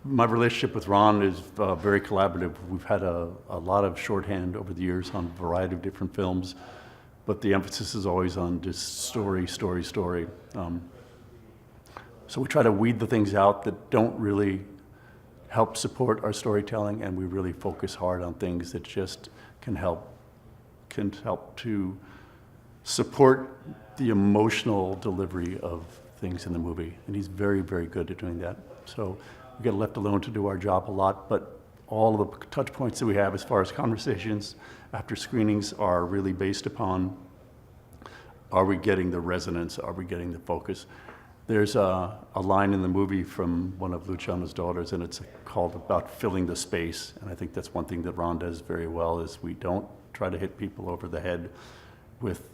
My relationship with Ron is very collaborative. We've had a lot of shorthand over the years on a variety of different films, but the emphasis is always on just story. So we try to weed the things out that don't really help support our storytelling, and we really focus hard on things that just can help to support the emotional delivery of things in the movie. And he's very, very good at doing that. So we get left alone to do our job a lot, but all of the touch points that we have as far as conversations after screenings are really based upon, are we getting the resonance? Are we getting the focus? There's a line in the movie from one of Luciano's daughters, and it's called about filling the space. And I think that's one thing that Ron does very well, is we don't try to hit people over the head with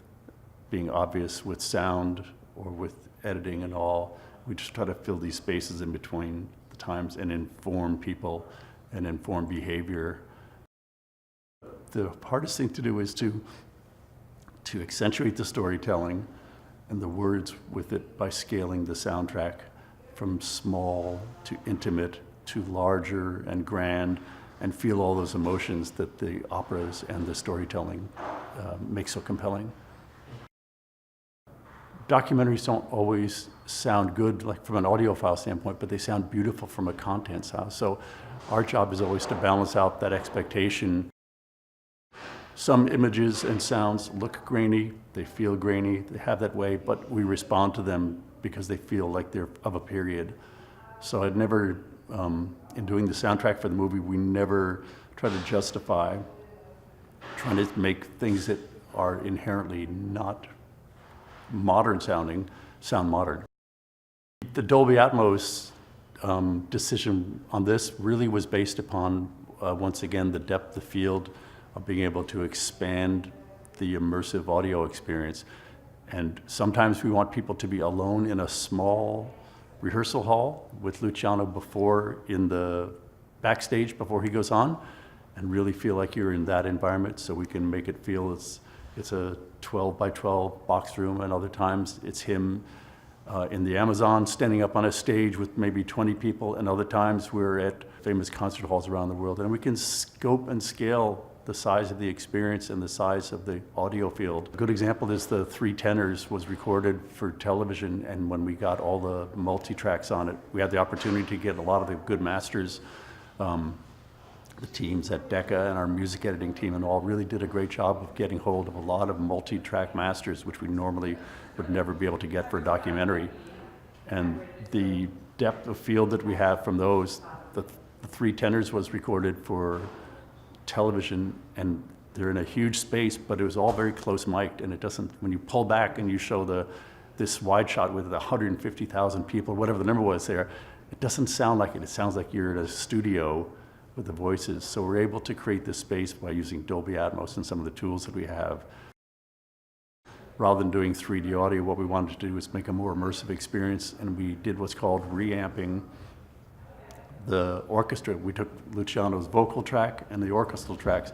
being obvious with sound or with editing and all. We just try to fill these spaces in between the times and inform people and inform behavior. The hardest thing to do is to accentuate the storytelling and the words with it by scaling the soundtrack from small to intimate to larger and grand, and feel all those emotions that the operas and the storytelling make so compelling. Documentaries don't always sound good, like from an audiophile standpoint, but they sound beautiful from a content side. So our job is always to balance out that expectation. Some images and sounds look grainy, they feel grainy, they have that way, but we respond to them because they feel like they're of a period. So I'd never, in doing the soundtrack for the movie, we never try to justify trying to make things that are inherently not modern sounding sound modern. The Dolby Atmos decision on this really was based upon, once again, the depth of field of being able to expand the immersive audio experience. And sometimes we want people to be alone in a small rehearsal hall with Luciano before, in the backstage before he goes on, and really feel like you're in that environment, so we can make it feel it's a 12 by 12 box room, and other times it's him in the Amazon standing up on a stage with maybe 20 people, and other times we're at famous concert halls around the world, and we can scope and scale the size of the experience and the size of the audio field. A good example is the Three Tenors was recorded for television, and when we got all the multi-tracks on it, we had the opportunity to get a lot of the good masters. The teams at Decca and our music editing team and all really did a great job of getting hold of a lot of multi-track masters, which we normally would never be able to get for a documentary. And the depth of field that we have from those, the Three Tenors was recorded for television, and they're in a huge space, but it was all very close mic'd, and it doesn't, when you pull back and you show this wide shot with 150,000 people, whatever the number was there, it doesn't sound like it. It sounds like you're in a studio with the voices. So we're able to create this space by using Dolby Atmos and some of the tools that we have. Rather than doing 3D audio, what we wanted to do was make a more immersive experience, and we did what's called reamping the orchestra. We took Luciano's vocal track and the orchestral tracks,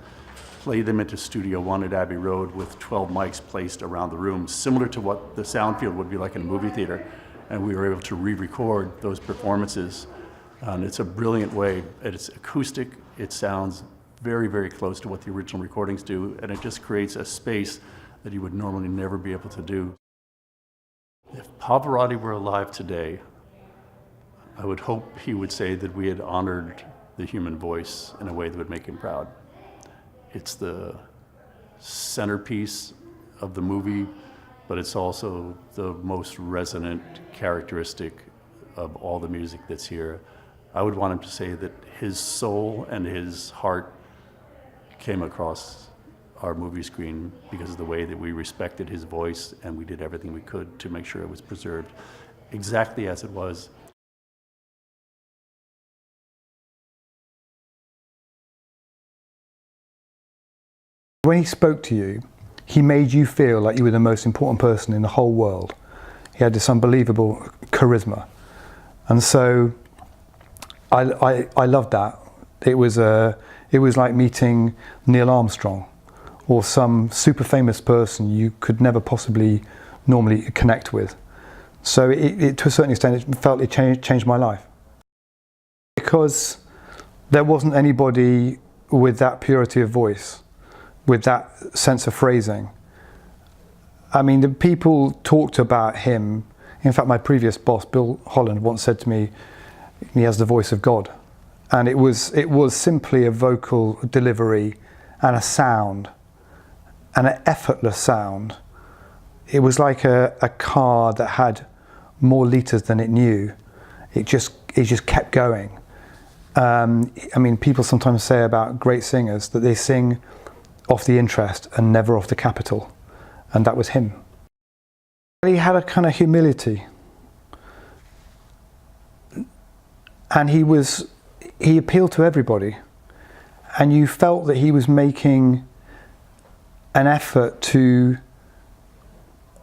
played them into Studio One at Abbey Road with 12 mics placed around the room, similar to what the sound field would be like in a movie theater. And we were able to re-record those performances. And it's a brilliant way. It's acoustic, it sounds very, very close to what the original recordings do, and it just creates a space that you would normally never be able to do. If Pavarotti were alive today, I would hope he would say that we had honored the human voice in a way that would make him proud. It's the centerpiece of the movie, but it's also the most resonant characteristic of all the music that's here. I would want him to say that his soul and his heart came across our movie screen because of the way that we respected his voice, and we did everything we could to make sure it was preserved exactly as it was. When he spoke to you, he made you feel like you were the most important person in the whole world. He had this unbelievable charisma. And so I loved that. It was like meeting Neil Armstrong or some super famous person you could never possibly normally connect with. So it to a certain extent, it felt it changed my life. because there wasn't anybody with that purity of voice, with that sense of phrasing. I mean, the people talked about him. In fact, my previous boss, Bill Holland, once said to me, he has the voice of God. And it was simply a vocal delivery and a sound, and an effortless sound. It was like a car that had more litres than it knew. It just kept going. I mean, people sometimes say about great singers that they sing off the interest and never off the capital, and that was him. He had a kind of humility, and he appealed to everybody, and you felt that he was making an effort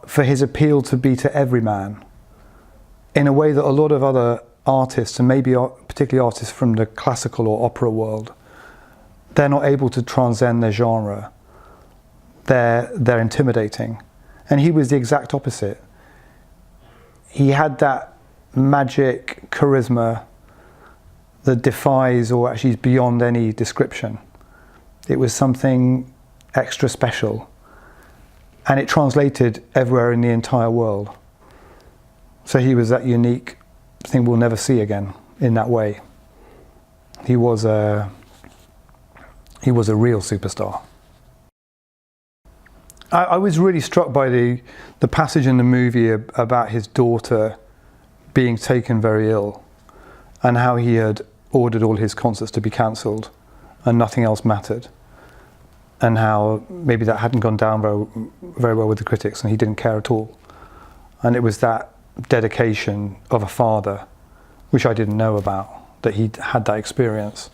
for his appeal to be to every man, in a way that a lot of other artists, and maybe particularly artists from the classical or opera world, they're not able to transcend their genre. They're intimidating. And he was the exact opposite. He had that magic charisma that defies, or actually is beyond any description. It was something extra special, and it translated everywhere in the entire world. So he was that unique thing we'll never see again in that way. He was a real superstar. I was really struck by the passage in the movie about his daughter being taken very ill, and how he had ordered all his concerts to be cancelled and nothing else mattered, and how maybe that hadn't gone down very well with the critics, and he didn't care at all. And it was that dedication of a father, which I didn't know about, that he'd had that experience.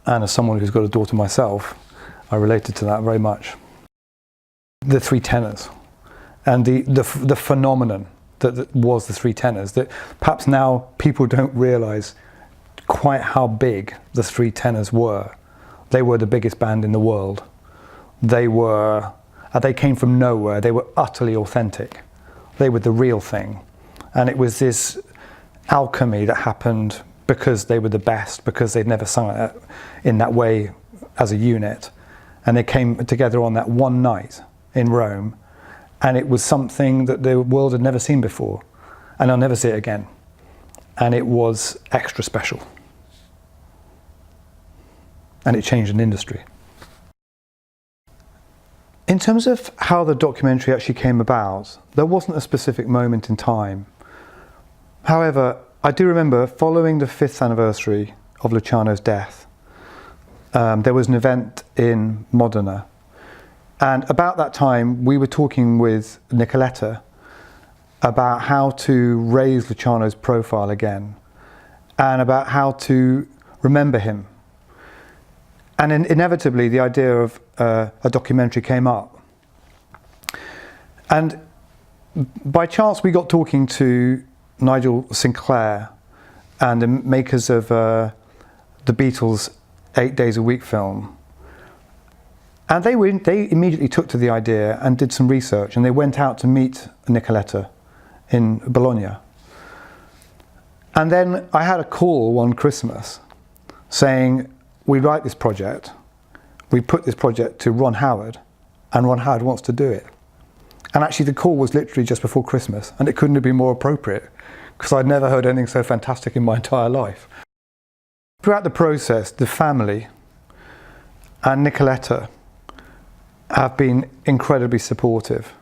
And as someone who's got a daughter myself, I related to that very much. The three tenors, and the phenomenon that was the three tenors, that perhaps now people don't realise quite how big the three tenors were. They were the biggest band in the world. They came from nowhere. They were utterly authentic. They were the real thing. And it was this alchemy that happened because they were the best, because they'd never sung it in that way as a unit. And they came together on that one night in Rome, and it was something that the world had never seen before, and I'll never see it again. And it was extra special. And it changed an industry. In terms of how the documentary actually came about, there wasn't a specific moment in time. However, I do remember following the 5th anniversary of Luciano's death, there was an event in Modena. And about that time, we were talking with Nicoletta about how to raise Luciano's profile again, and about how to remember him. And inevitably, the idea of a documentary came up. And by chance, we got talking to Nigel Sinclair and the makers of the Beatles' 8 Days a Week film. And they immediately took to the idea and did some research, and they went out to meet Nicoletta in Bologna. And then I had a call one Christmas saying, we write this project, we put this project to Ron Howard, and Ron Howard wants to do it. And actually the call was literally just before Christmas, and it couldn't have been more appropriate, because I'd never heard anything so fantastic in my entire life. Throughout the process, the family and Nicoletta have been incredibly supportive.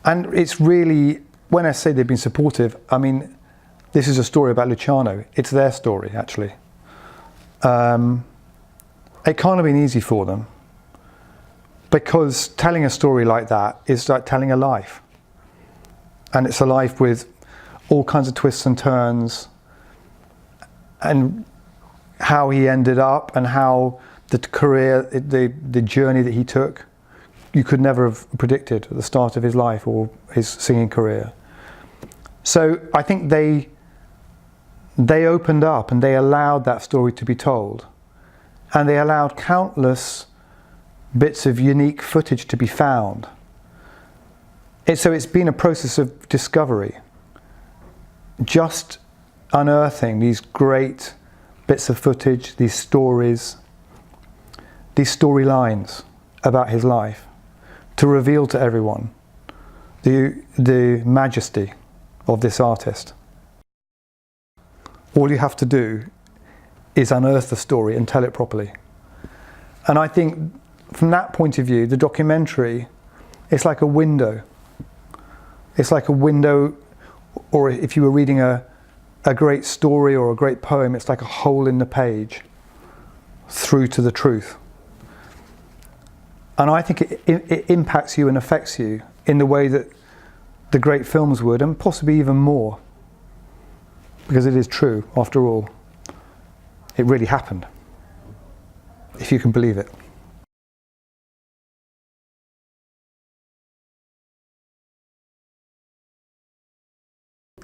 And it's really, when I say they've been supportive, I mean, this is a story about Luciano. It's their story, actually. It can't have been easy for them, because telling a story like that is like telling a life. And it's a life with all kinds of twists and turns, and how he ended up, and how the career, the journey that he took, you could never have predicted at the start of his life or his singing career. So I think they opened up, and they allowed that story to be told, and they allowed countless bits of unique footage to be found. So it's been a process of discovery. Just unearthing these great bits of footage, these stories, these storylines about his life, to reveal to everyone the majesty of this artist. All you have to do is unearth the story and tell it properly. And I think from that point of view, the documentary, it's like a window. It's like a window, or if you were reading a great story or a great poem, it's like a hole in the page through to the truth. And I think it impacts you and affects you in the way that the great films would, and possibly even more, because it is true, after all. It really happened, if you can believe it.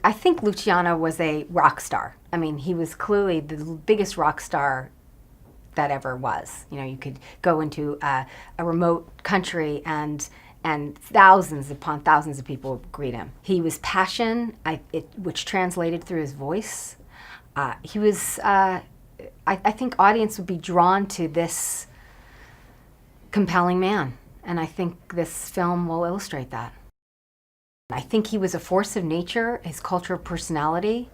I think Luciano was a rock star. I mean, he was clearly the biggest rock star that ever was. You know, you could go into a remote country and thousands upon thousands of people would greet him. He was passion, which translated through his voice. He was, I think audience would be drawn to this compelling man. And I think this film will illustrate that. I think he was a force of nature, his culture of personality,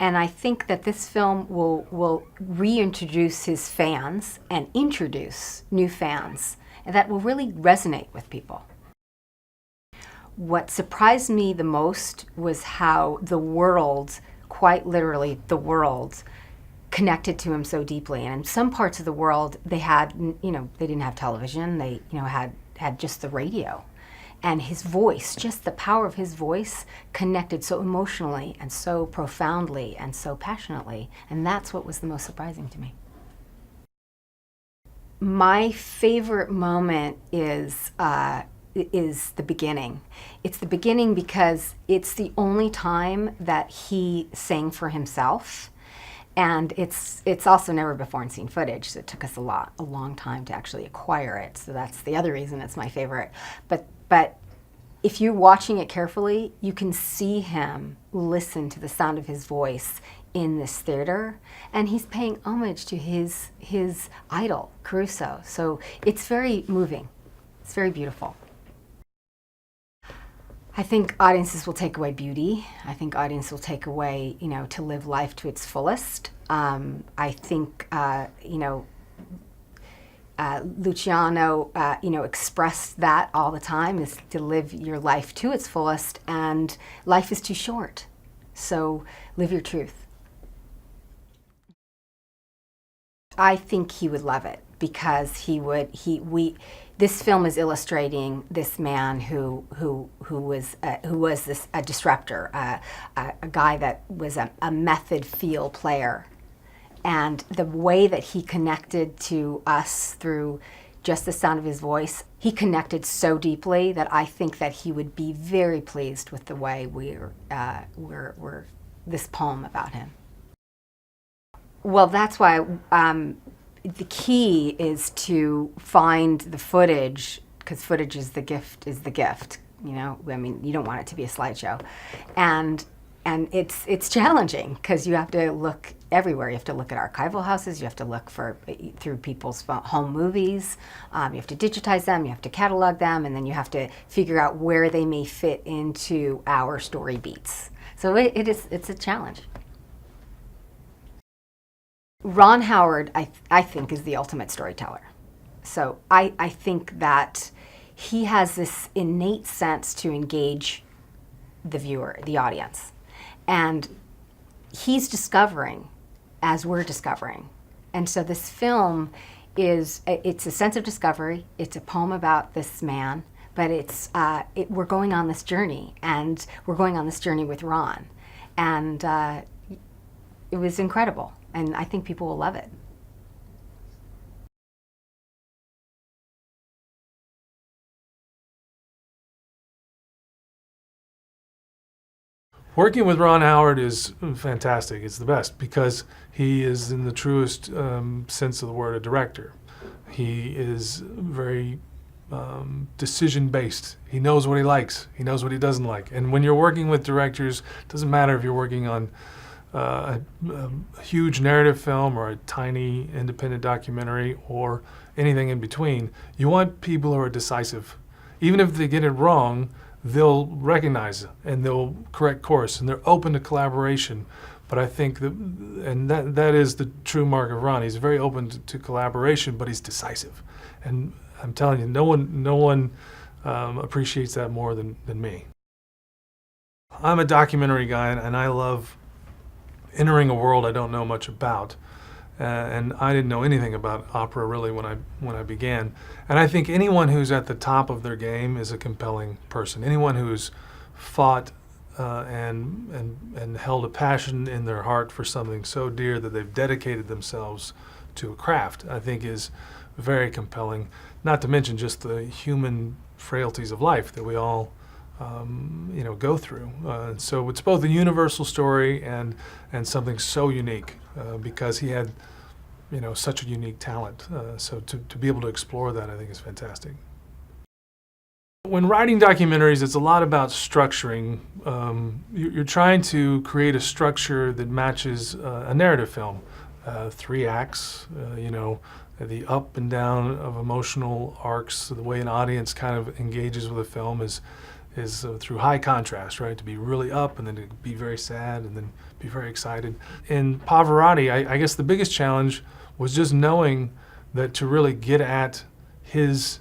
and I think that this film will reintroduce his fans and introduce new fans, and that will really resonate with people. What surprised me the most was how the world, quite literally the world, connected to him so deeply. And in some parts of the world, they had, they didn't have television, they, had just the radio. And his voice, just the power of his voice, connected so emotionally and so profoundly and so passionately. And that's what was the most surprising to me. My favorite moment is the beginning. It's the beginning because it's the only time that he sang for himself. And it's also never before seen footage, so it took us a long time to actually acquire it. So that's the other reason it's my favorite. But if you're watching it carefully, you can see him listen to the sound of his voice in this theater, and he's paying homage to his idol, Caruso. So it's very moving. It's very beautiful. I think audiences will take away beauty. I think audiences will take away, to live life to its fullest. I think, Luciano, expressed that all the time, is to live your life to its fullest, and life is too short. So live your truth. I think he would love it because this film is illustrating this man who was a disruptor, a guy that was a method feel player. And the way that he connected to us through just the sound of his voice, he connected so deeply that I think that he would be very pleased with the way we're this poem about him. Well, that's why the key is to find the footage, because footage is the gift. I mean, you don't want it to be a slideshow, and it's challenging because you have to look everywhere. You have to look at archival houses. You have to look through people's home movies. You have to digitize them. You have to catalog them, and then you have to figure out where they may fit into our story beats. So it's a challenge. Ron Howard, I think, is the ultimate storyteller. So I think that he has this innate sense to engage the viewer, the audience. And he's discovering as we're discovering. And so this film it's a sense of discovery. It's a poem about this man, but we're going on this journey, and we're going on this journey with Ron. And it was incredible. And I think people will love it. Working with Ron Howard is fantastic. It's the best because he is, in the truest sense of the word, a director. He is very decision-based. He knows what he likes. He knows what he doesn't like. And when you're working with directors, it doesn't matter if you're working on a huge narrative film or a tiny independent documentary or anything in between, you want people who are decisive. Even if they get it wrong, they'll recognize it and they'll correct course and they're open to collaboration. But I think that is the true mark of Ron. He's very open to collaboration, but he's decisive. And I'm telling you, no one appreciates that more than me. I'm a documentary guy, and I love entering a world I don't know much about. And I didn't know anything about opera really when I began. And I think anyone who's at the top of their game is a compelling person. Anyone who's fought and held a passion in their heart for something so dear that they've dedicated themselves to a craft, I think is very compelling. Not to mention just the human frailties of life that we all go through. So it's both a universal story and something so unique because he had, such a unique talent. So to be able to explore that, I think is fantastic. When writing documentaries, it's a lot about structuring. You're trying to create a structure that matches a narrative film. 3 acts, the up and down of emotional arcs, the way an audience kind of engages with a film is through high contrast, right? To be really up and then to be very sad and then be very excited. In Pavarotti, I guess the biggest challenge was just knowing that to really get at his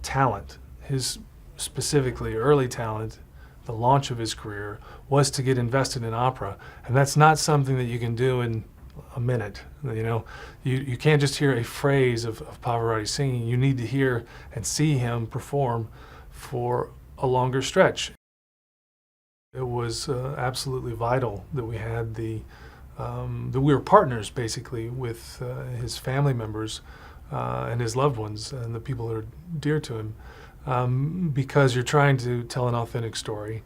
talent, his specifically early talent, the launch of his career, was to get invested in opera. And that's not something that you can do in a minute. You can't just hear a phrase of Pavarotti singing. You need to hear and see him perform for a longer stretch. It was absolutely vital that we had that we were partners basically with his family members and his loved ones and the people that are dear to him, because you're trying to tell an authentic story,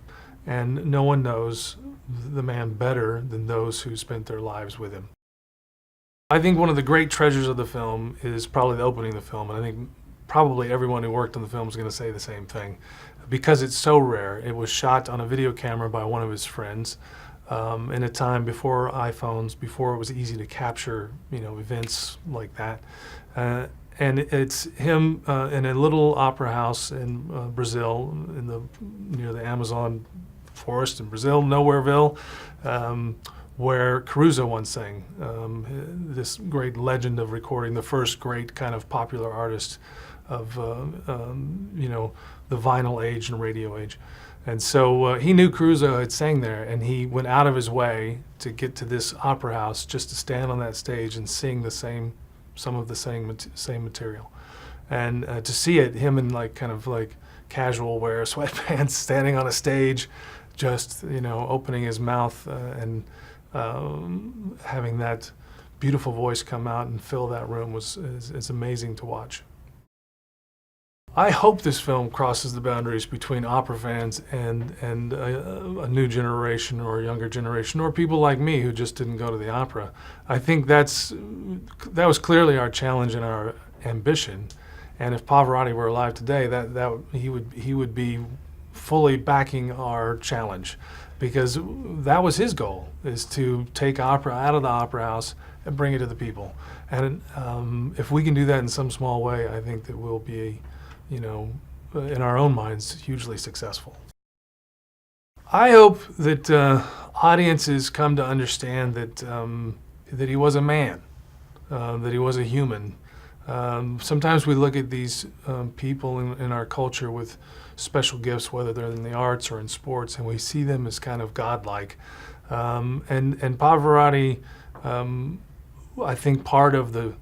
and no one knows the man better than those who spent their lives with him. I think one of the great treasures of the film is probably the opening of the film, and I think probably everyone who worked on the film is going to say the same thing. Because it's so rare, it was shot on a video camera by one of his friends in a time before iPhones, before it was easy to capture, events like that. And it's him in a little opera house in Brazil, near the Amazon forest in Brazil, Nowhereville, where Caruso once sang, this great legend of recording, the first great kind of popular artist of the vinyl age and radio age. And so he knew Caruso had sang there, and he went out of his way to get to this opera house just to stand on that stage and sing some of the same material. And to see it, him in kind of casual wear, sweatpants, standing on a stage, just opening his mouth and having that beautiful voice come out and fill that room is amazing to watch. I hope this film crosses the boundaries between opera fans and a new generation or a younger generation, or people like me who just didn't go to the opera. I think that was clearly our challenge and our ambition. And if Pavarotti were alive today, that he would be fully backing our challenge, because that was his goal, is to take opera out of the opera house and bring it to the people. And if we can do that in some small way, I think that we'll be, in our own minds, hugely successful. I hope that audiences come to understand that he was a man, that he was a human. Sometimes we look at these people in our culture with special gifts, whether they're in the arts or in sports, and we see them as kind of godlike. And Pavarotti, I think part of the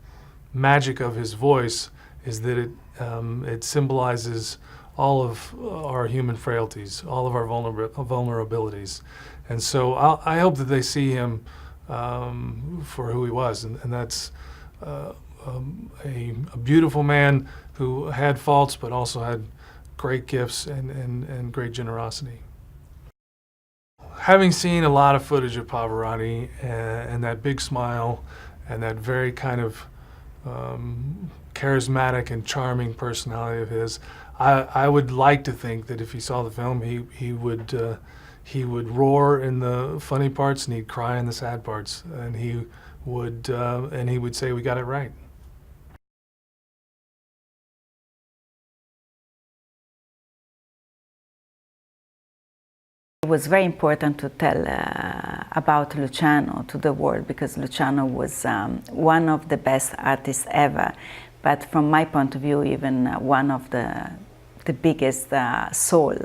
magic of his voice is that it symbolizes all of our human frailties, all of our vulnerabilities. And so I hope that they see him for who he was, and that's a beautiful man who had faults but also had great gifts and great generosity. Having seen a lot of footage of Pavarotti and that big smile and that very kind of charismatic and charming personality of his, I would like to think that if he saw the film, he he would roar in the funny parts and he'd cry in the sad parts, and he would say, "We got it right." It was very important to tell about Luciano to the world, because Luciano was one of the best artists ever, but from my point of view, even one of the biggest soul,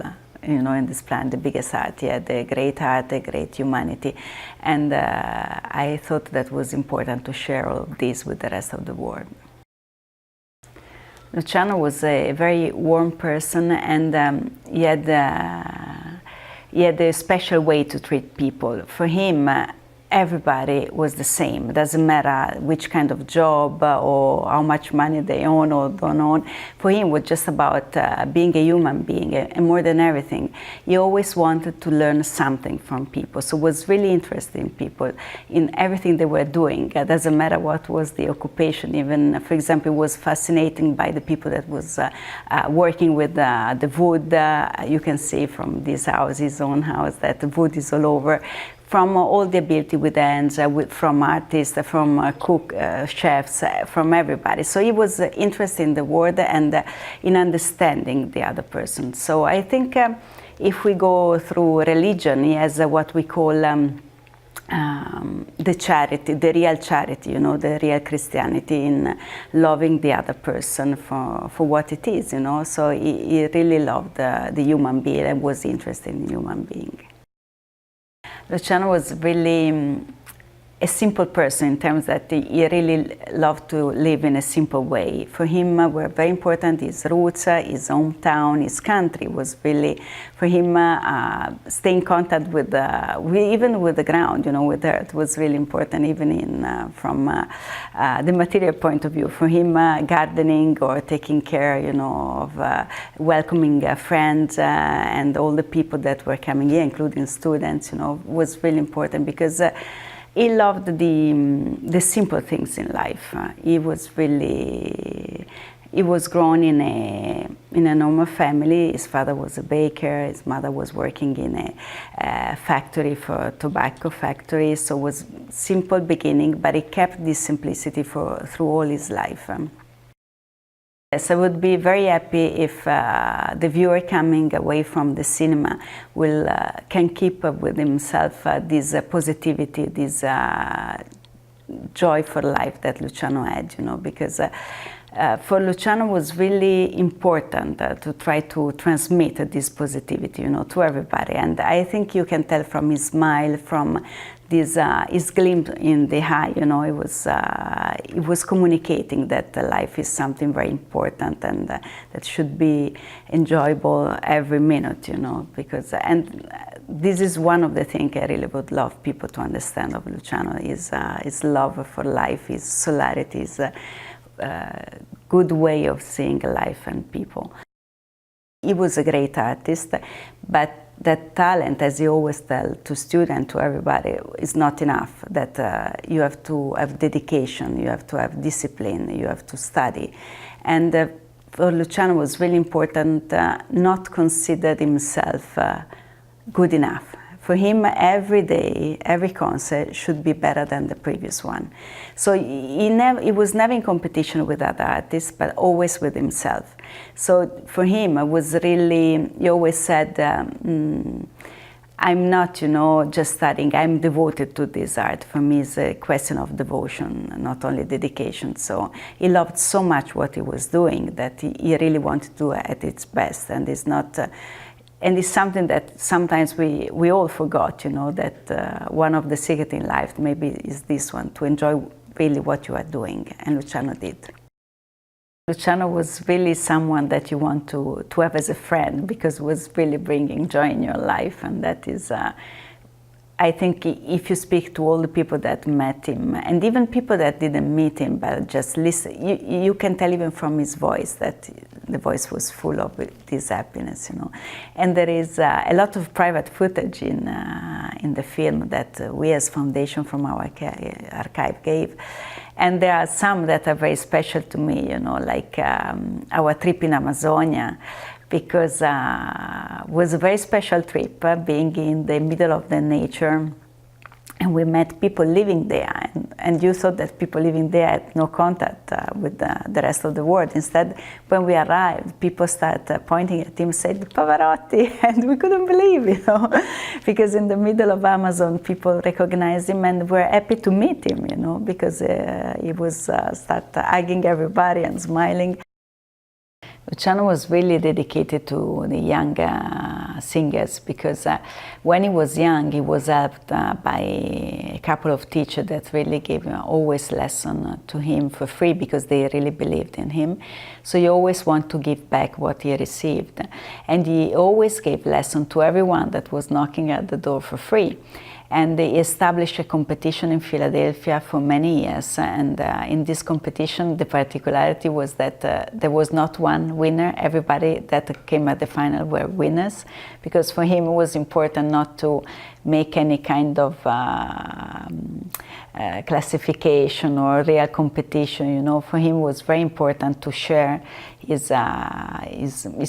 you know, in this planet, the biggest art. He had a great heart, a great humanity, and I thought that was important to share all of this with the rest of the world. Luciano was a very warm person, and he had a special way to treat people. For him, everybody was the same. It doesn't matter which kind of job or how much money they own or don't own. For him, it was just about being a human being, and more than everything, he always wanted to learn something from people. So was really interested in people, in everything they were doing. It doesn't matter what was the occupation. Even, for example, he was fascinating by the people that was working with the wood. You can see from this house, his own house, that the wood is all over. From all the ability with hands, from artists, from chefs, from everybody. So he was interested in the world and in understanding the other person. So I think if we go through religion, he has what we call the charity, the real charity, you know, the real Christianity in loving the other person for what it is, you know. So he really loved the human being and was interested in human being. Luciano was really a simple person in terms that he really loved to live in a simple way. For him, were very important his roots, his hometown, his country was really, for him, stay in contact with even with the ground, you know, with earth was really important, even in from the material point of view. For him, gardening or taking care, you know, of welcoming friends and all the people that were coming here, including students, you know, was really important, because he loved the simple things in life. He was grown in a normal family. His father was a baker. His mother was working in a factory, for tobacco factory. So it was simple beginning, but he kept this simplicity through all his life. Yes, I would be very happy if the viewer coming away from the cinema can keep up with himself this positivity, this joy for life that Luciano had, you know, because for Luciano was really important to try to transmit this positivity, you know, to everybody. And I think you can tell from his smile, from this his glimpse in the eye, you know, it was communicating that life is something very important and that should be enjoyable every minute, you know, because, and this is one of the things I really would love people to understand of Luciano, is his love for life, his solarity, his good way of seeing life and people. He was a great artist, but that talent, as he always tells to students, to everybody, is not enough. That you have to have dedication, you have to have discipline, you have to study. And for Luciano it was really important not consider himself good enough. For him, every day, every concert should be better than the previous one. So he was never in competition with other artists, but always with himself. So for him, it was really, he always said, I'm not, you know, just studying, I'm devoted to this art. For me, it's a question of devotion, not only dedication. So he loved so much what he was doing that he really wanted to do it at its best. And it's not, and it's something that sometimes we all forgot, you know, that one of the secrets in life maybe is this one, to enjoy really what you are doing, and Luciano did. Luciano was really someone that you want to have as a friend, because was really bringing joy in your life, and that is, I think if you speak to all the people that met him, and even people that didn't meet him but just listen, you can tell even from his voice that the voice was full of this happiness, you know. And there is a lot of private footage in the film that we as Foundation from our archive gave. And there are some that are very special to me, you know, like our trip in Amazonia, because it was a very special trip, being in the middle of the nature. And we met people living there, and you thought that people living there had no contact with the rest of the world. Instead, when we arrived, people started pointing at him, said Pavarotti, and we couldn't believe, because in the middle of Amazon, people recognized him and were happy to meet him, because he was start hugging everybody and smiling. Luciano was really dedicated to the young singers, because when he was young, he was helped by a couple of teachers that really gave always lesson to him for free, because they really believed in him. So he always wanted to give back what he received. And he always gave lesson to everyone that was knocking at the door for free. And they established a competition in Philadelphia for many years. And in this competition, the particularity was that there was not one winner. Everybody that came at the final were winners, because for him it was important not to make any kind of classification or real competition. For him it was very important to share his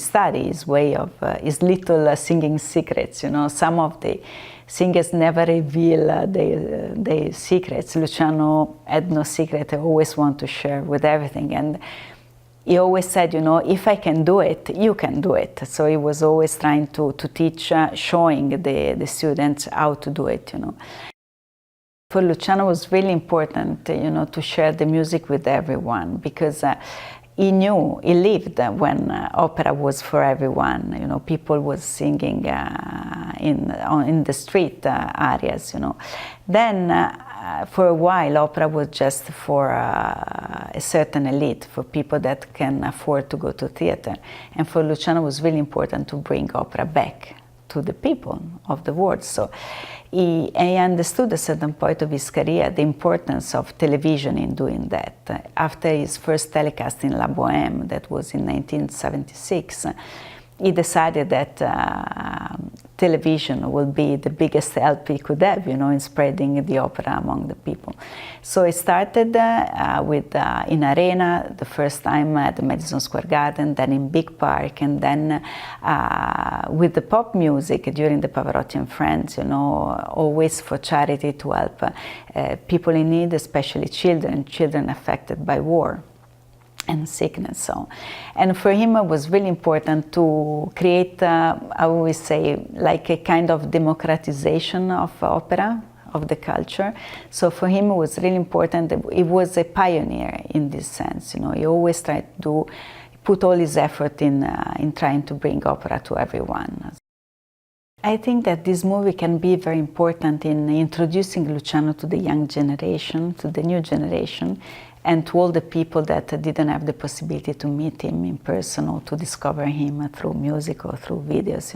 study, his way of, his little singing secrets. Some of the singers never reveal their secrets. Luciano had no secret. I always want to share with everything. And he always said, if I can do it, you can do it. So he was always trying to teach, showing the students how to do it, For Luciano it was really important, to share the music with everyone, because he lived when opera was for everyone. People was singing in the street areas. Then for a while, opera was just for a certain elite, for people that can afford to go to theater. And for Luciano, it was really important to bring opera back to the people of the world. So he understood at a certain point of his career the importance of television in doing that. After his first telecast in La Bohème, that was in 1976, he decided that television would be the biggest help he could have, in spreading the opera among the people. So he started in Arena, the first time at the Madison Square Garden, then in Big Park, and then with the pop music during the Pavarotti and Friends, always for charity to help people in need, especially children affected by war and sickness. And for him it was really important to create, I always say, like a kind of democratization of opera, of the culture. So for him it was really important. He was a pioneer in this sense. He always tried to put all his effort in trying to bring opera to everyone. I think that this movie can be very important in introducing Luciano to the young generation, to the new generation, and to all the people that didn't have the possibility to meet him in person or to discover him through music or through videos,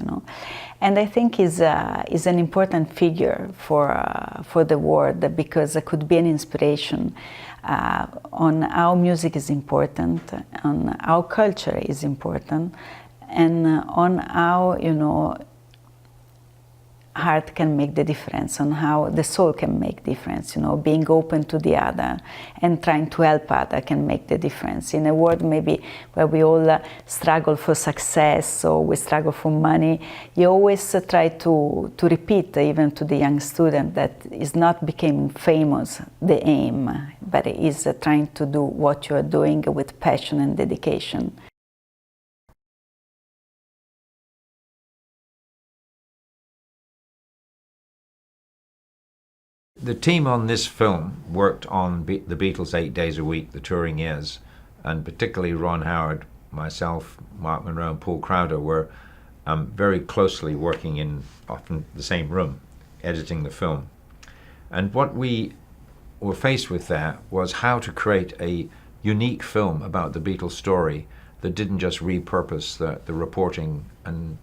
And I think he's an important figure for the world, because it could be an inspiration on how music is important, on how culture is important, and on how, heart can make the difference, on how the soul can make difference, being open to the other and trying to help other can make the difference. In a world maybe where we all struggle for success or we struggle for money, you always try to repeat, even to the young student, that is not becoming famous the aim, but is trying to do what you are doing with passion and dedication. The team on this film worked on the Beatles 8 days a week, the touring years, and particularly Ron Howard, myself, Mark Monroe and Paul Crowder were very closely working in often the same room, editing the film. And what we were faced with there was how to create a unique film about the Beatles story that didn't just repurpose the reporting and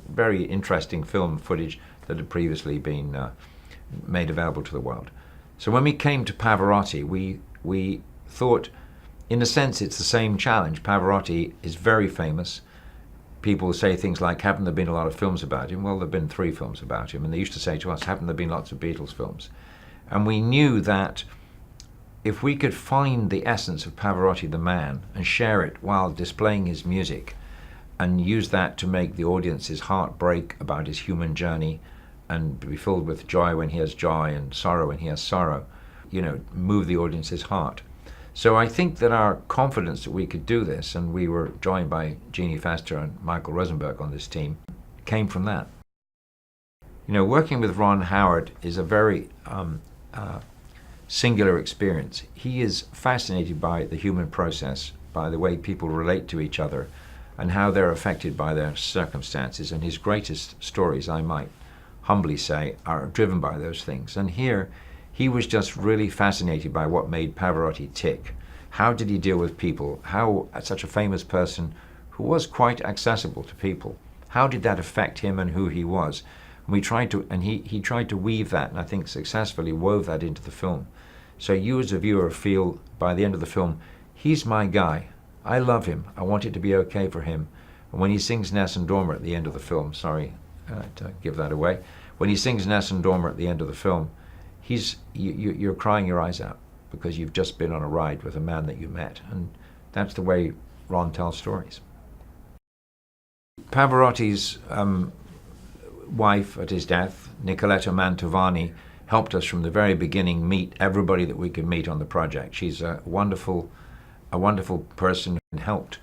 very interesting film footage that had previously been made available to the world. So when we came to Pavarotti, we thought, in a sense, it's the same challenge. Pavarotti is very famous. People say things like, haven't there been a lot of films about him? Well, there have been 3 films about him. And they used to say to us, haven't there been lots of Beatles films? And we knew that if we could find the essence of Pavarotti the man and share it while displaying his music, and use that to make the audience's heart break about his human journey and be filled with joy when he has joy and sorrow when he has sorrow, you know, move the audience's heart. So I think that our confidence that we could do this, and we were joined by Jeanne, Festa and Michael Rosenberg on this team, came from that. You know, working with Ron Howard is a very singular experience. He is fascinated by the human process, by the way people relate to each other and how they're affected by their circumstances. And his greatest stories, I might humbly say, are driven by those things. And here, he was just really fascinated by what made Pavarotti tick. How did he deal with people? How, such a famous person who was quite accessible to people, how did that affect him and who he was? And we tried to, and he tried to weave that, and I think successfully wove that into the film. So you as a viewer feel, by the end of the film, he's my guy. I love him. I want it to be okay for him. And when he sings Nessun Dorma at the end of the film, sorry to give that away, when he sings Nessun Dorma at the end of the film, you're crying your eyes out because you've just been on a ride with a man that you met. And that's the way Ron tells stories. Pavarotti's wife at his death, Nicoletta Mantovani, helped us from the very beginning meet everybody that we could meet on the project. She's a wonderful person and helped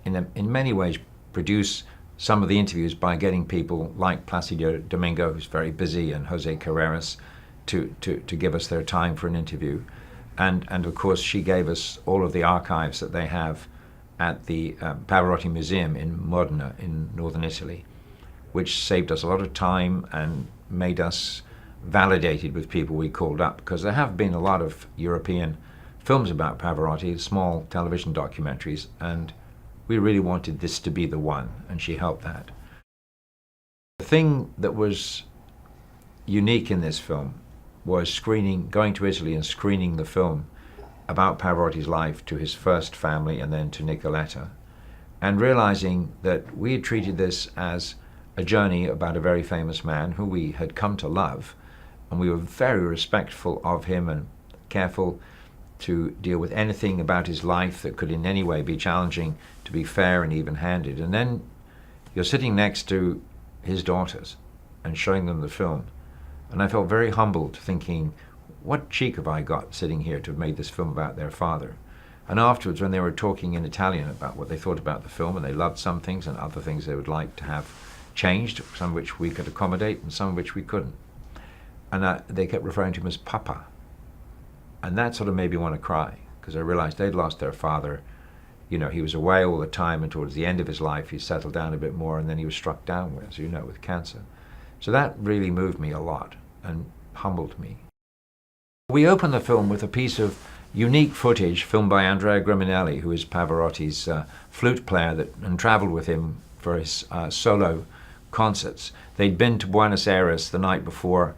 in many ways produce some of the interviews by getting people like Placido Domingo, who's very busy, and Jose Carreras to give us their time for an interview. And of course she gave us all of the archives that they have at the Pavarotti Museum in Modena in northern Italy, which saved us a lot of time and made us validated with people we called up, because there have been a lot of European films about Pavarotti, small television documentaries, and we really wanted this to be the one, and she helped that. The thing that was unique in this film was going to Italy and screening the film about Pavarotti's life to his first family and then to Nicoletta, and realizing that we had treated this as a journey about a very famous man who we had come to love, and we were very respectful of him and careful to deal with anything about his life that could in any way be challenging, to be fair and even-handed. And then you're sitting next to his daughters and showing them the film, and I felt very humbled, thinking, what cheek have I got sitting here to have made this film about their father? And afterwards, when they were talking in Italian about what they thought about the film, and they loved some things and other things they would like to have changed, some of which we could accommodate and some of which we couldn't. And they kept referring to him as Papa. And that sort of made me want to cry, because I realized they'd lost their father. You know, he was away all the time, and towards the end of his life, he settled down a bit more, and then he was struck down with, as you know, with cancer. So that really moved me a lot and humbled me. We open the film with a piece of unique footage filmed by Andrea Griminelli, who is Pavarotti's flute player and traveled with him for his solo concerts. They'd been to Buenos Aires the night before,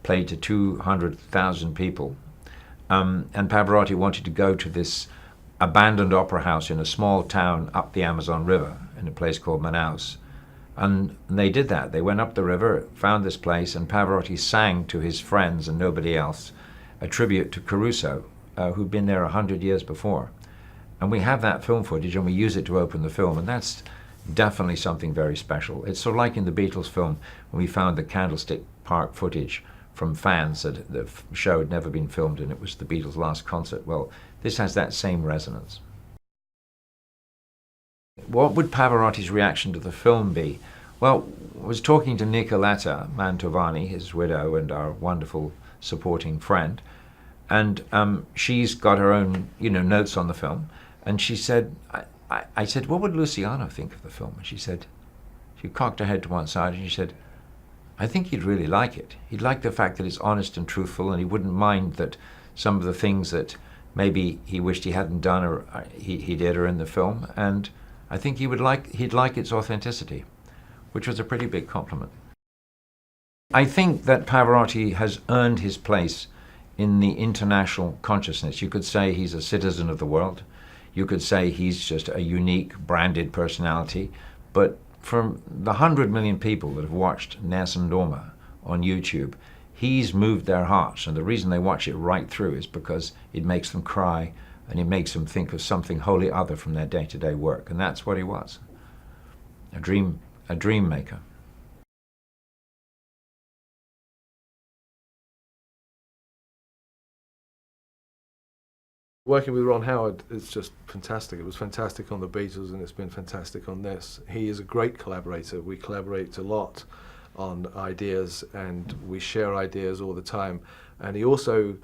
played to 200,000 people. And Pavarotti wanted to go to this abandoned opera house in a small town up the Amazon River in a place called Manaus. And they did that. They went up the river, found this place, and Pavarotti sang to his friends and nobody else a tribute to Caruso, who'd been there 100 years before. And we have that film footage and we use it to open the film, and that's definitely something very special. It's sort of like in the Beatles film when we found the Candlestick Park footage from fans that the show had never been filmed and it was the Beatles' last concert. Well, this has that same resonance. What would Pavarotti's reaction to the film be? Well, I was talking to Nicoletta Mantovani, his widow and our wonderful supporting friend, and she's got her own, notes on the film, and she said, I said, what would Luciano think of the film? And she cocked her head to one side and she said, I think he'd really like it. He'd like the fact that it's honest and truthful, and he wouldn't mind that some of the things that maybe he wished he hadn't done or he did are in the film, and I think he'd like its authenticity, which was a pretty big compliment. I think that Pavarotti has earned his place in the international consciousness. You could say he's a citizen of the world. You could say he's just a unique, branded personality. But from the 100 million people that have watched Nessun Dorma on YouTube, he's moved their hearts. And the reason they watch it right through is because it makes them cry and it makes them think of something wholly other from their day-to-day work. And that's what he was. a dream maker. Working with Ron Howard is just fantastic. It was fantastic on the Beatles and it's been fantastic on this. He is a great collaborator. We collaborate a lot on ideas and we share ideas all the time. And he also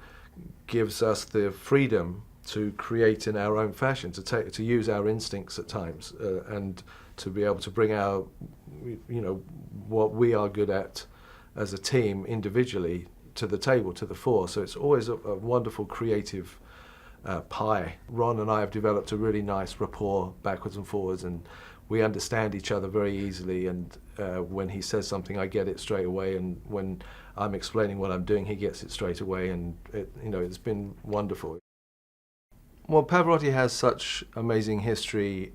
gives us the freedom to create in our own fashion, to use our instincts at times, and to be able to bring our, what we are good at as a team individually to the table, to the fore. So it's always a wonderful creative pie. Ron and I have developed a really nice rapport backwards and forwards, and we understand each other very easily, and when he says something I get it straight away, and when I'm explaining what I'm doing he gets it straight away, and it's been wonderful. Well, Pavarotti has such amazing history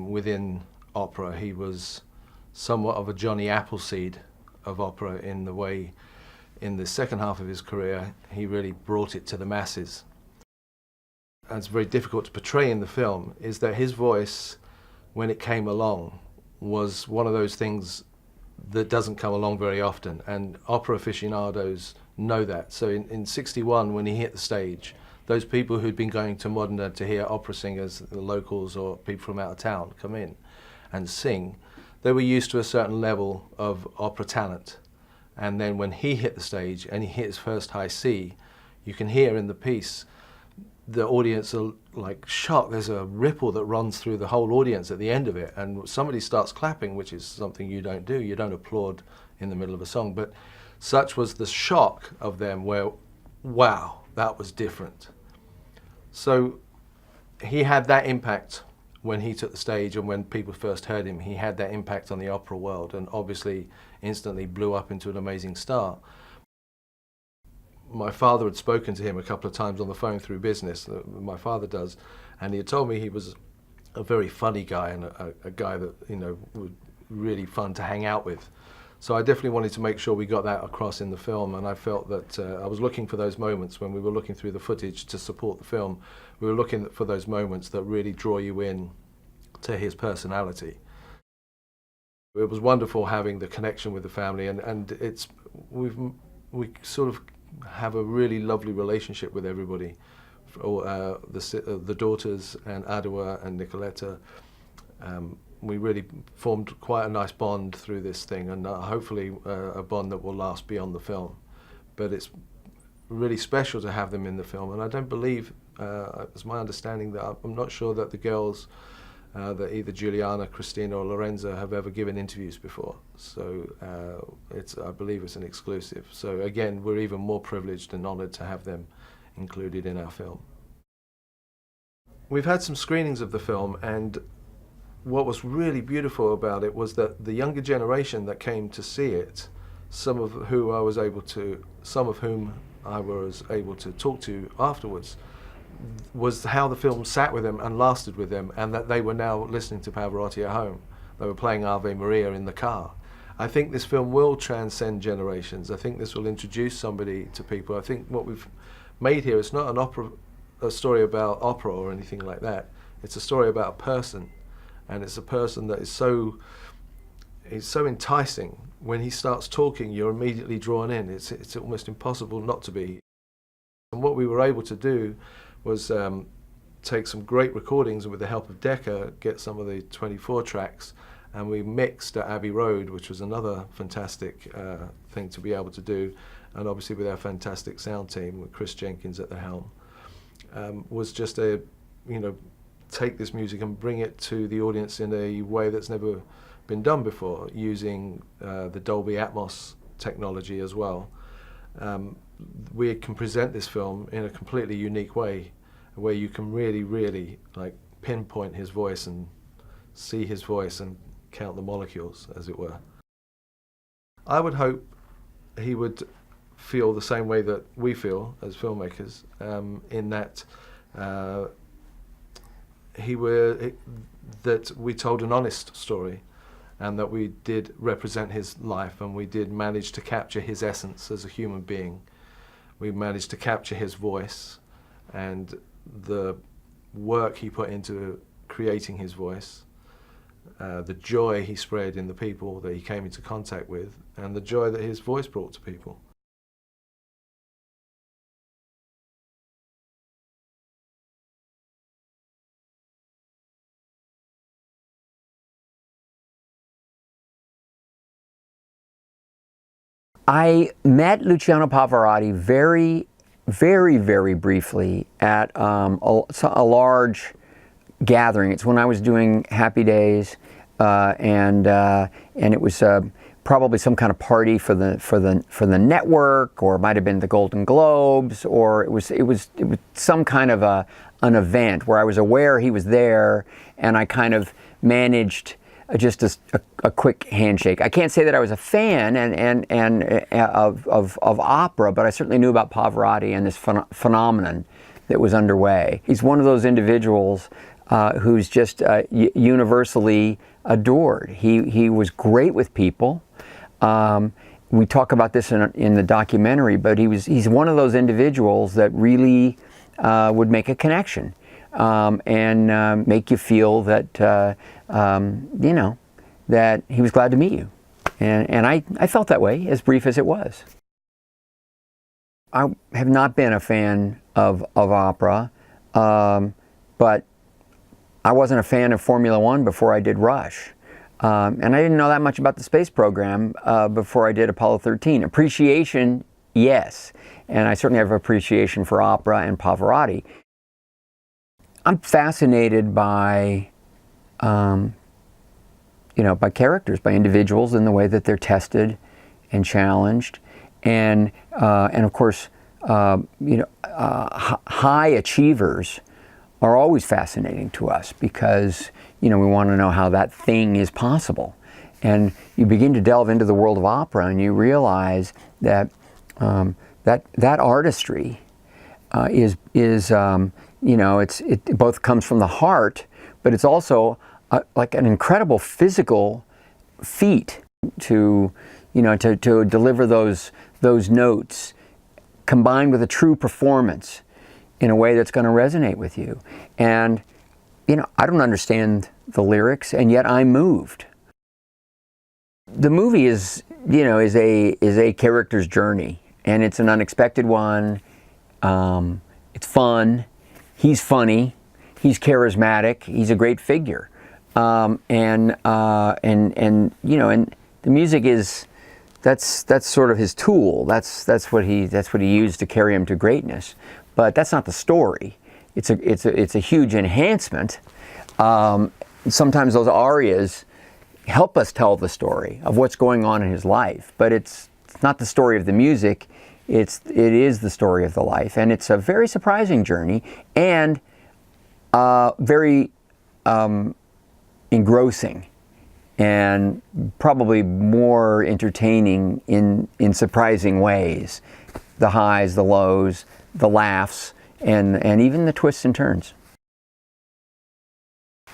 within opera. He was somewhat of a Johnny Appleseed of opera in the way, in the second half of his career, he really brought it to the masses. And it's very difficult to portray in the film, is that his voice, when it came along, was one of those things that doesn't come along very often, and opera aficionados know that. So in 61, when he hit the stage, those people who'd been going to Modena to hear opera singers, the locals or people from out of town, come in and sing, they were used to a certain level of opera talent. And then when he hit the stage and he hit his first high C, you can hear in the piece the audience are like shocked. There's a ripple that runs through the whole audience at the end of it, and somebody starts clapping, which is something you don't do. You don't applaud in the middle of a song, but such was the shock of them where, wow, that was different. So he had that impact when he took the stage, and when people first heard him, he had that impact on the opera world, and obviously instantly blew up into an amazing star. My father had spoken to him a couple of times on the phone through business, my father does, and he had told me he was a very funny guy, and a guy that, was really fun to hang out with. So I definitely wanted to make sure we got that across in the film, and I felt that I was looking for those moments when we were looking through the footage to support the film. We were looking for those moments that really draw you in to his personality. It was wonderful having the connection with the family, and we sort of have a really lovely relationship with everybody. The daughters and Adwa and Nicoletta, we really formed quite a nice bond through this thing, and hopefully a bond that will last beyond the film. But it's really special to have them in the film, and I don't believe, it's my understanding that I'm not sure that the girls, that either Juliana, Christina or Lorenza have ever given interviews before. So I believe it's an exclusive. So again, we're even more privileged and honoured to have them included in our film. We've had some screenings of the film, and what was really beautiful about it was that the younger generation that came to see it, some of whom I was able to talk to afterwards, was how the film sat with them and lasted with them, and that they were now listening to Pavarotti at home. They were playing Ave Maria in the car. I think this film will transcend generations. I think this will introduce somebody to people. I think what we've made here is not a story about opera or anything like that. It's a story about a person, and it's a person that is so enticing. When he starts talking, you're immediately drawn in. It's almost impossible not to be. And what we were able to do was take some great recordings, and with the help of Decca, get some of the 24 tracks, and we mixed at Abbey Road, which was another fantastic thing to be able to do, and obviously with our fantastic sound team, with Chris Jenkins at the helm, was just take this music and bring it to the audience in a way that's never been done before, using the Dolby Atmos technology as well. We can present this film in a completely unique way, where you can really, really pinpoint his voice and see his voice and count the molecules, as it were. I would hope he would feel the same way that we feel as filmmakers, in that that we told an honest story, and that we did represent his life, and we did manage to capture his essence as a human being. We managed to capture his voice and the work he put into creating his voice. the joy he spread in the people that he came into contact with, and the joy that his voice brought to people. I met Luciano Pavarotti very, very, very briefly at a large gathering. It's when I was doing Happy Days, and it was probably some kind of party for the network, or it might have been the Golden Globes, or it was some kind of an event where I was aware he was there, and I kind of managed just a quick handshake. I can't say that I was a fan of opera, but I certainly knew about Pavarotti and this phenomenon that was underway. He's one of those individuals who's just universally adored. He was great with people. We talk about this in the documentary, but he's one of those individuals that really would make a connection and make you feel that that he was glad to meet you. And I felt that way, as brief as it was. I have not been a fan of opera, but I wasn't a fan of Formula One before I did Rush. And I didn't know that much about the space program before I did Apollo 13. Appreciation, yes. And I certainly have appreciation for opera and Pavarotti. I'm fascinated by by characters, by individuals, in the way that they're tested and challenged, and of course, high achievers are always fascinating to us because we want to know how that thing is possible, and you begin to delve into the world of opera, and you realize that that artistry it both comes from the heart, but it's also like an incredible physical feat to deliver those notes combined with a true performance in a way that's going to resonate with you. And I don't understand the lyrics, and yet I'm moved. The movie is a character's journey, and it's an unexpected one. It's fun. He's funny. He's charismatic. He's a great figure. And the music that's sort of his tool. That's what he used to carry him to greatness. But that's not the story. It's a huge enhancement. Sometimes those arias help us tell the story of what's going on in his life. But it's not the story of the music. It is the story of the life, and it's a very surprising journey and very engrossing, and probably more entertaining in surprising ways. The highs, the lows, the laughs, and even the twists and turns.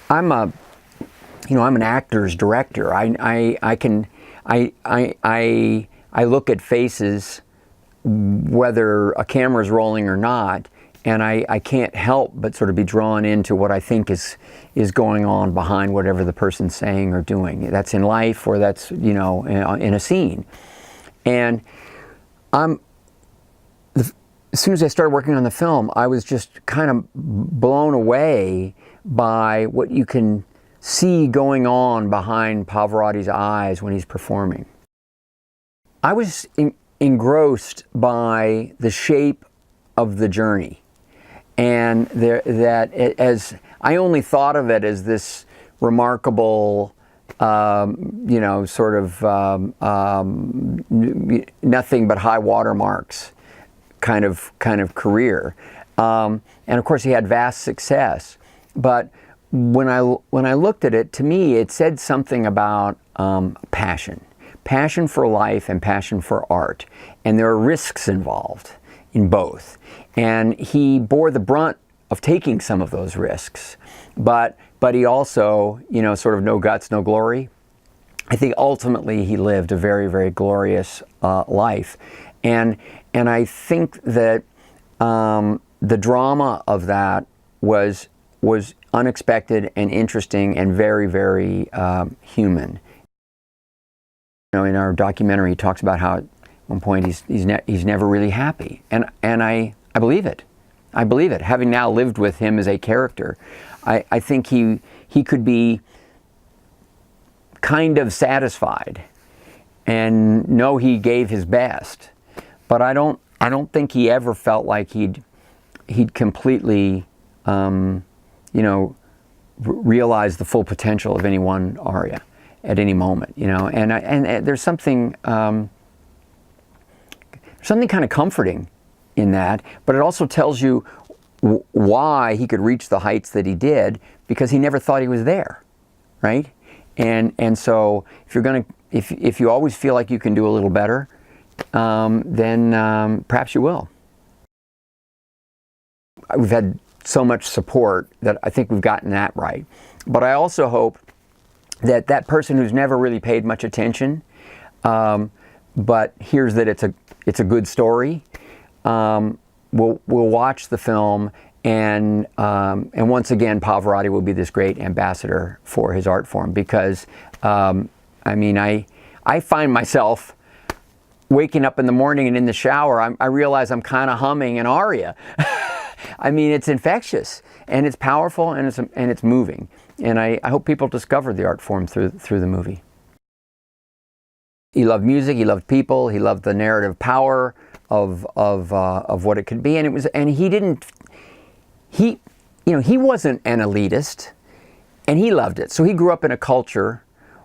I'm an actor's director. I look at faces, whether a camera's rolling or not, and I can't help but sort of be drawn into what I think is going on behind whatever the person's saying or doing. That's in life, or that's in a scene. And as soon as I started working on the film, I was just kind of blown away by what you can see going on behind Pavarotti's eyes when he's performing. I was engrossed by the shape of the journey. And as I only thought of it as this remarkable, sort of nothing but high watermarks kind of career. And of course, he had vast success. But when I looked at it, to me, it said something about passion for life and passion for art, and there are risks involved in both. And he bore the brunt of taking some of those risks, but he also, sort of no guts, no glory. I think ultimately he lived a very, very glorious life, and I think that the drama of that was unexpected and interesting and very, very human. You know, in our documentary, he talks about how at one point he's never really happy, and I believe it. I believe it. Having now lived with him as a character, I think he could be kind of satisfied and know he gave his best, but I don't think he ever felt like he'd completely realize the full potential of any one aria at any moment, you know. And there's something kind of comforting in that, but it also tells you why he could reach the heights that he did, because he never thought he was there, right? And so if you always feel like you can do a little better, then perhaps you will. We've had so much support that I think we've gotten that right. But I also hope that that person who's never really paid much attention, but hears that it's a good story, will watch the film, and once again Pavarotti will be this great ambassador for his art form, because I find myself waking up in the morning and in the shower, I realize I'm kind of humming an aria. I mean, it's infectious, and it's powerful, and it's moving. And I hope people discover the art form through the movie. He loved music. He loved people. He loved the narrative power of what it could be. And he wasn't an elitist, and he loved it. So he grew up in a culture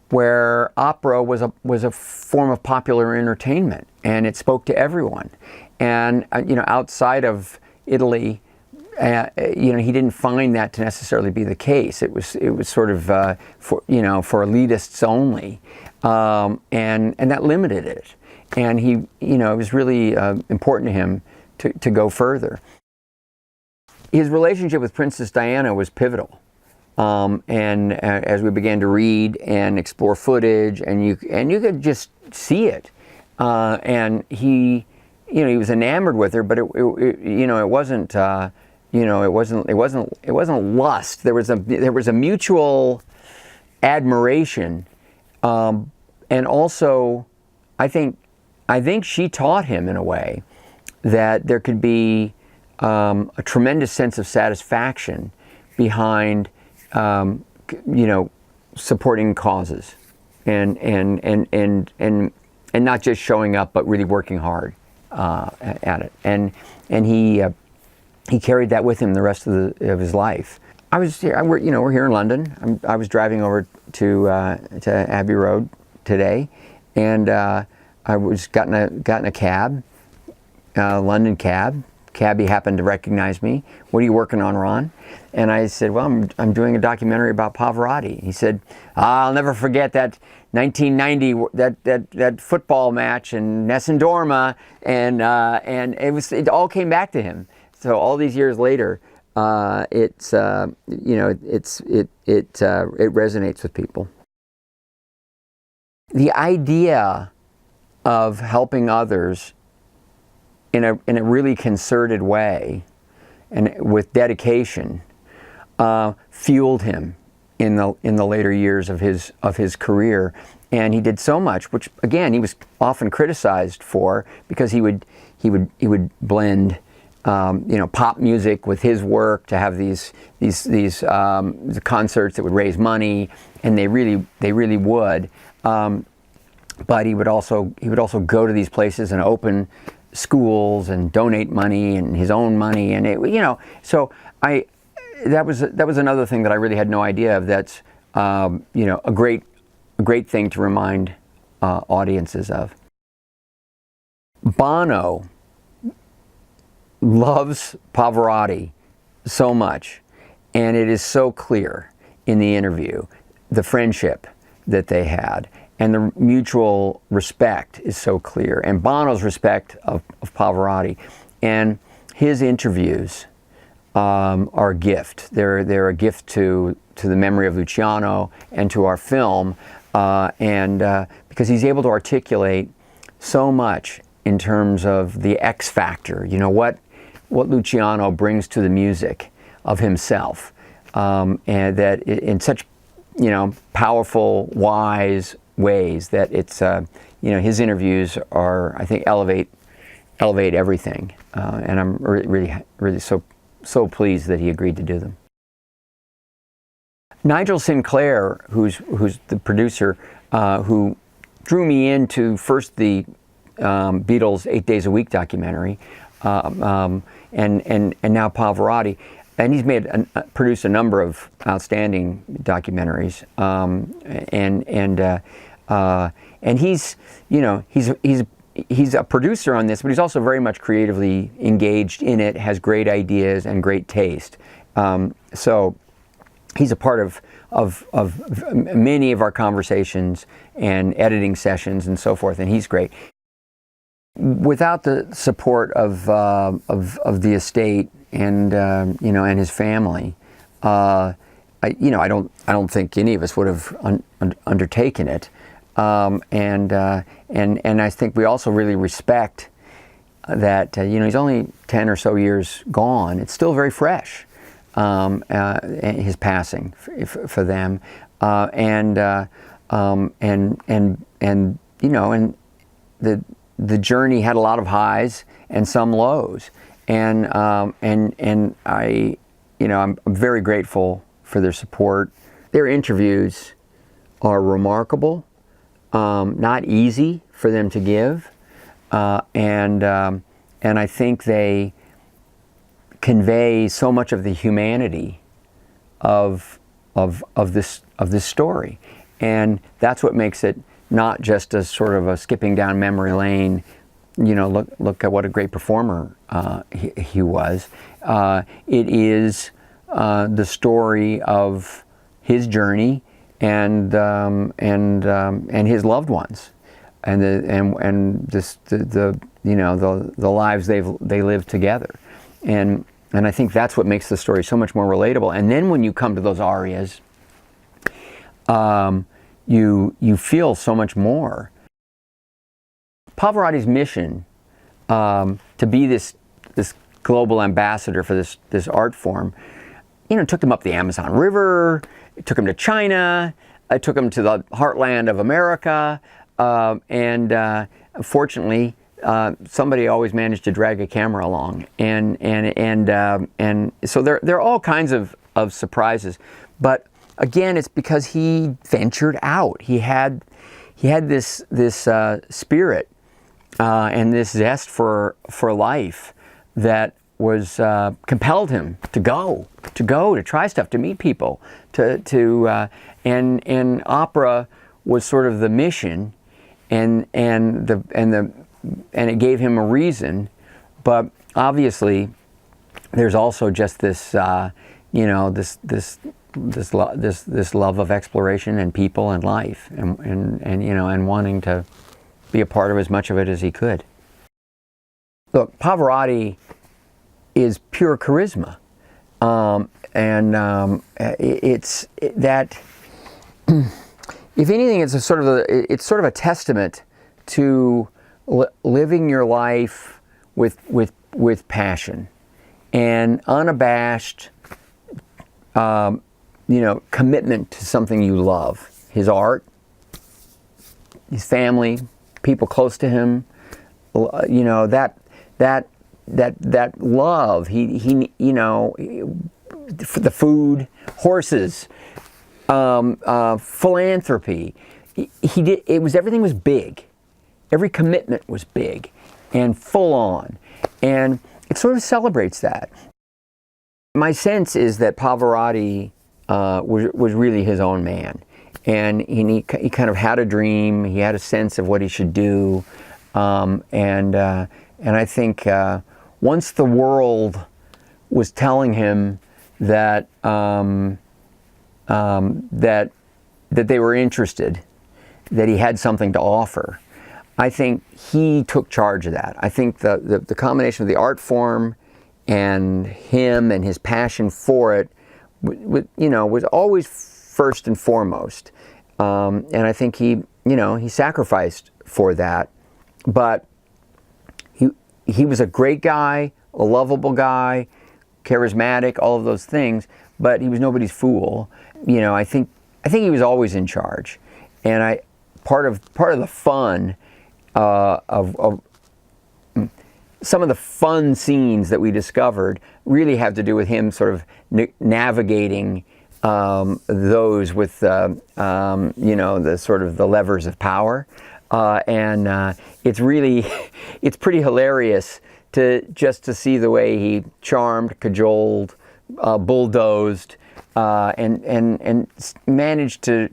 where opera was a form of popular entertainment, and it spoke to everyone. And outside of Italy, he didn't find that to necessarily be the case. It was sort of for elitists only, and that limited it. And it was really important to him to go further. His relationship with Princess Diana was pivotal. And as we began to read and explore footage, and you could just see it, and he was enamored with her, but it wasn't lust. There was a mutual admiration, and also I think she taught him in a way that there could be a tremendous sense of satisfaction behind supporting causes, and not just showing up, but really working hard at it. And he carried that with him the rest of his life. We're here in London. I was driving over to Abbey Road today, and I was gotten a cab, London cab. Cabbie happened to recognize me. "What are you working on, Ron?" And I said, "Well, I'm doing a documentary about Pavarotti." He said, "I'll never forget that 1990 that football match in Nessendorma," and it all came back to him. So all these years later, it resonates with people. The idea of helping others in a really concerted way and with dedication fueled him in the later years of his career. And he did so much, which again he was often criticized for, because he would blend pop music with his work to have these concerts that would raise money, and they really would. But he would also go to these places and open schools and donate money and his own money, and so that was another thing that I really had no idea of. That's a great thing to remind audiences of. Bono loves Pavarotti so much, and it is so clear in the interview, the friendship that they had. And the mutual respect is so clear, and Bono's respect of Pavarotti. And his interviews are a gift. They're a gift to the memory of Luciano and to our film, because he's able to articulate so much in terms of the X factor. What Luciano brings to the music of himself. and that in such, powerful, wise ways that it's, his interviews are, I think, elevate everything, and I'm really so pleased that he agreed to do them. Nigel Sinclair, who's the producer, who drew me into first the Beatles 8 Days a Week documentary, and now Pavarotti, and he's produced a number of outstanding documentaries, and he's a producer on this, but he's also very much creatively engaged in it, has great ideas and great taste. So he's a part of many of our conversations and editing sessions and so forth, and he's great. Without the support of the estate and and his family, I don't think any of us would have undertaken it. And I think we also really respect that he's only 10 or so years gone. It's still very fresh, his passing for them, and the journey had a lot of highs and some lows, and I I'm very grateful for their support. Their interviews are remarkable. Not easy for them to give, and I think they convey so much of the humanity of this story, and that's what makes it not just a sort of a skipping down memory lane. Look at what a great performer he was. It is the story of his journey and his loved ones, and the lives they lived together, and I think that's what makes the story so much more relatable. And then when you come to those arias, you feel so much more. Pavarotti's mission to be this global ambassador for this art form, took him up the Amazon River. It took him to China. It took him to the heartland of America, and fortunately, somebody always managed to drag a camera along, and so there are all kinds of surprises. But again, it's because he ventured out. He had this spirit and this zest for life that was compelled him to try stuff, to meet people, and opera was sort of the mission, and it gave him a reason. But obviously, there's also just this this love of exploration and people and life, and wanting to be a part of as much of it as he could. Look, Pavarotti is pure charisma, it's that. If anything, it's sort of a testament to living your life with passion and unabashed, commitment to something you love. His art, his family, people close to him. That love. He for the food, horses, philanthropy. He did. Everything was big. Every commitment was big and full on, and it sort of celebrates that. My sense is that Pavarotti was really his own man, and he kind of had a dream. He had a sense of what he should do, and I think once the world was telling him that that they were interested, that he had something to offer, I think he took charge of that. I think the combination of the art form and him and his passion for it, was always first and foremost. And I think he sacrificed for that. But he was a great guy, a lovable guy, charismatic, all of those things. but he was nobody's fool. You know, I think he was always in charge, and part of the fun of some of the fun scenes that we discovered really have to do with him sort of navigating those with you know, the sort of the levers of power, and it's pretty hilarious to see the way he charmed, cajoled, bulldozed, and managed to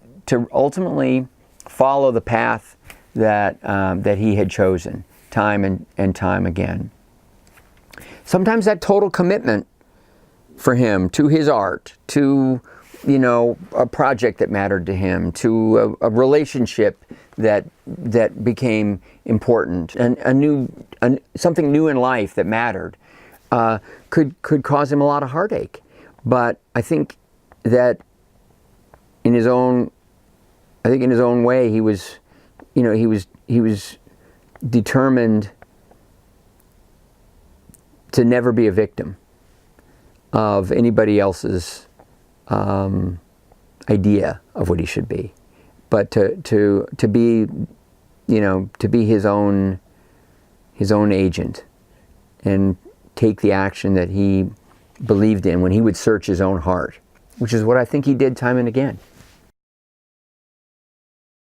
ultimately follow the path that he had chosen time and time again. Sometimes that total commitment for him to his art, to, you know, a project that mattered to him, to a relationship that became important, and something new in life that mattered, could cause him a lot of heartache. But I think that in his own way, he was, you know, he was determined to never be a victim of anybody else's idea of what he should be, but to be, you know, to be his own agent and take the action that he believed in when he would search his own heart, which is what I think he did time and again.